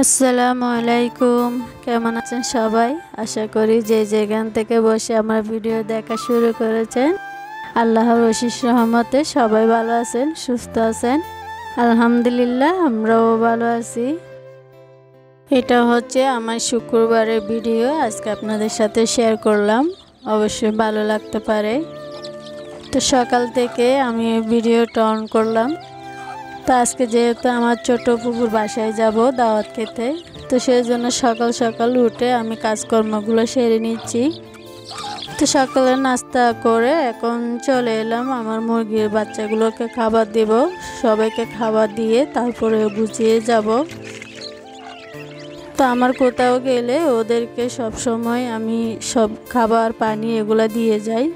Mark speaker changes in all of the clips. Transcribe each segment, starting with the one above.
Speaker 1: আসসালামু আলাইকুম। কেমন আছেন সবাই? আশা করি যে যেখান থেকে বসে আমার ভিডিও দেখা শুরু করেছেন আল্লাহর অশেষ রহমতে সবাই ভালো আছেন, সুস্থ আছেন। আলহামদুলিল্লাহ, আমরাও ভালো আছি। এটা হচ্ছে আমার শুক্রবারের ভিডিও, আজকে আপনাদের সাথে শেয়ার করলাম, অবশ্যই ভালো লাগতে পারে। তো সকাল থেকে আমি ভিডিওটা অন করলাম। তো আজকে যেহেতু আমার ছোট ফুপুর বাসায় যাব দাওয়াত খেতে, তো সেই জন্য সকাল সকাল উঠে আমি কাজকর্মগুলো সেরে নিচ্ছি। তো সকালে নাস্তা করে এখন চলে এলাম আমার মুরগির বাচ্চাগুলোকে খাবার দিব। সবাইকে খাবার দিয়ে তারপরে গুছিয়ে যাব। তো আমার কোথাও গেলে ওদেরকে সব সময় আমি সব খাবার পানি এগুলো দিয়ে যাই।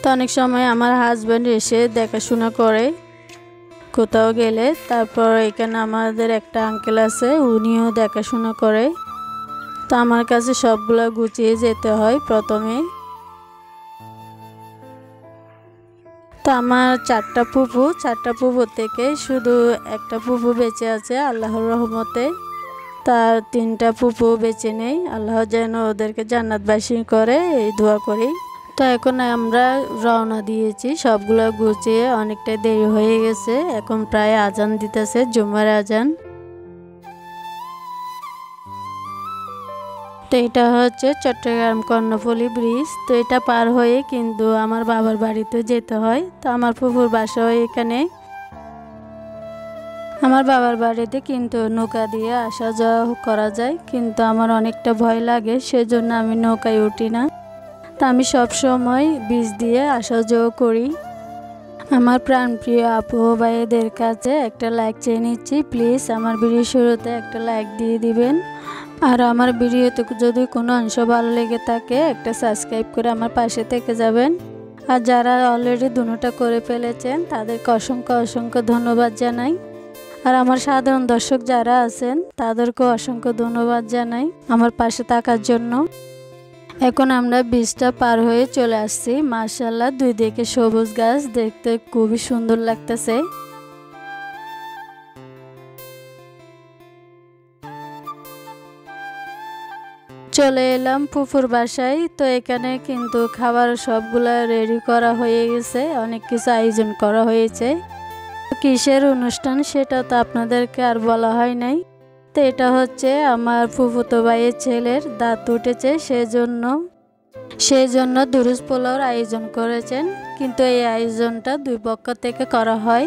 Speaker 1: তো অনেক সময় আমার হাজব্যান্ড এসে দেখাশোনা করে কোথাও গেলে। তারপর এখানে আমাদের একটা আঙ্কেল আছে, উনিও দেখাশোনা করে। তো আমার কাছে সবগুলো গুছিয়ে যেতে হয় প্রথমে। তো আমার চারটা ফুপু থেকে শুধু একটা ফুপু বেঁচে আছে আল্লাহর রহমতে। তার তিনটা ফুপু বেঁচে নেই, আল্লাহ যেন ওদেরকে জান্নাতবাসী করে এই দোয়া করি। তো এখন আমরা রওনা দিয়েছি সবগুলো গুছিয়ে, অনেকটা দেরি হয়ে গেছে। এখন প্রায় আজান দিতেছে, জুমার আজান। তো এটা হচ্ছে চট্টগ্রাম কর্ণফুলী ব্রিজ। তো এটা পার হয়ে কিন্তু আমার বাবার বাড়িতে যেতে হয়। তো আমার ফুফুর বাসাও এখানে। আমার বাবার বাড়িতে কিন্তু নৌকা দিয়ে আসা যাওয়া করা যায়, কিন্তু আমার অনেকটা ভয় লাগে, সেজন্য আমি নৌকায় উঠি না। তা আমি সব সময় বীজ দিয়ে আসা যাওয়া করি। আমার প্রাণপ্রিয় আপু ও ভাইদের কাছে একটা লাইক চেয়ে নিচ্ছি, প্লিজ আমার ভিডিও শুরুতে একটা লাইক দিয়ে দিবেন। আর আমার ভিডিওতে যদি কোনো অংশ ভালো লেগে থাকে একটা সাবস্ক্রাইব করে আমার পাশে থেকে যাবেন। আর যারা অলরেডি দুটোটা করে ফেলেছেন তাদেরকে অসংখ্য অসংখ্য ধন্যবাদ জানাই। আর আমার সাধারণ দর্শক যারা আছেন তাদেরকেও অসংখ্য ধন্যবাদ জানাই আমার পাশে থাকার জন্য। এখন আমরা ব্রিজটা পার হয়ে চলে আসছি। মাশাআল্লাহ, দুই দিকে সবুজ গাছ, দেখতে খুবই সুন্দর লাগতেছে। চলে এলাম ফুফুর বাসায়। তো এখানে কিন্তু খাবার সবগুলা রেডি করা হয়ে গেছে, অনেক কিছু আয়োজন করা হয়েছে। কিসের অনুষ্ঠান সেটা তো আপনাদেরকে আর বলা হয় নাই। তো এটা হচ্ছে আমার ফুফুতো ভাইয়ের ছেলের দাঁত উঠেছে, সেজন্য দুরুস পোলাওর আয়োজন করেছেন। কিন্তু এই আয়োজনটা দুই পক্ষ থেকে করা হয়,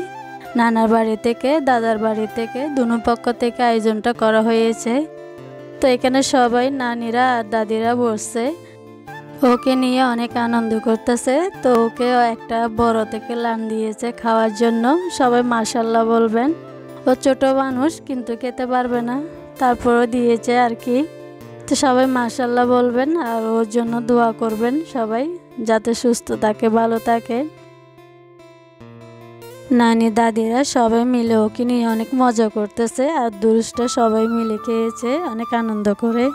Speaker 1: নানার বাড়ি থেকে দাদার বাড়ি থেকে, দুনো পক্ষ থেকে আয়োজনটা করা হয়েছে। তো এখানে সবাই নানিরা আর দাদিরা বসছে, ওকে নিয়ে অনেক আনন্দ করতেছে। তো ওকে একটা বড় থেকে লান দিয়েছে খাওয়ার জন্য। সবাই মাশাআল্লাহ বলবেন, ও ছোট মানুষ কিন্তু খেতে পারবে না, তারপরও দিয়েছে আর কি। তো সবাই মাশাআল্লাহ বলবেন আর ওর জন্য দোয়া করবেন সবাই, যাতে সুস্থ থাকে, ভালো থাকে। নানি দাদিরা সবাই মিলে ওকে নিয়ে অনেক মজা করতেছে, আর দুরুসটা সবাই মিলে খেয়েছে অনেক আনন্দ করে।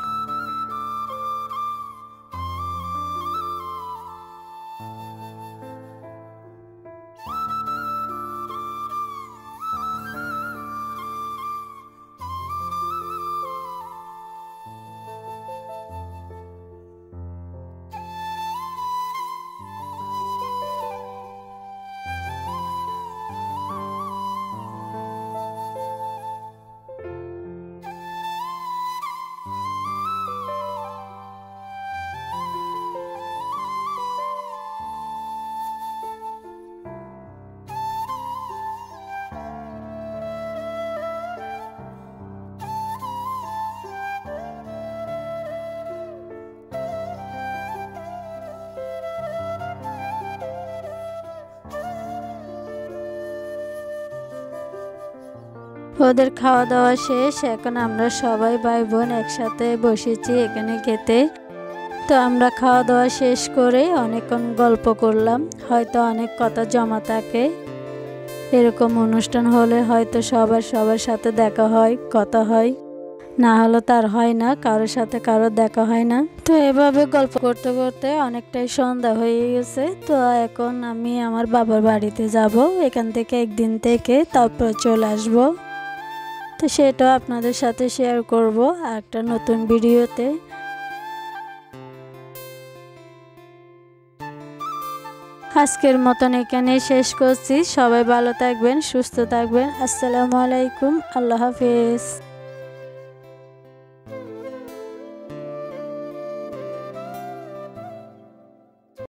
Speaker 1: ওদের খাওয়া দাওয়া শেষ, এখন আমরা সবাই ভাই বোন একসাথে বসেছি এখানে খেতে। তো আমরা খাওয়া দাওয়া শেষ করে অনেকক্ষণ গল্প করলাম, হয়তো অনেক কথা জমা থাকে। এরকম অনুষ্ঠান হলে হয়তো সবার সাথে দেখা হয়, কথা হয়, না হলে তার হয় না, কারোর সাথে কারোর দেখা হয় না। তো এভাবে গল্প করতে করতে অনেকটাই সন্ধ্যা হয়ে গেছে। তো এখন আমি আমার বাবার বাড়িতে যাব, এখান থেকে একদিন থেকে তারপর চলে আসব। তো তো সেটাও আপনাদের সাথে শেয়ার করব একটা নতুন ভিডিওতে। আজকের মতন এখানেই শেষ করছি। সবাই ভালো থাকবেন, সুস্থ থাকবেন। আসসালামু আলাইকুম, আল্লাহ হাফেজ।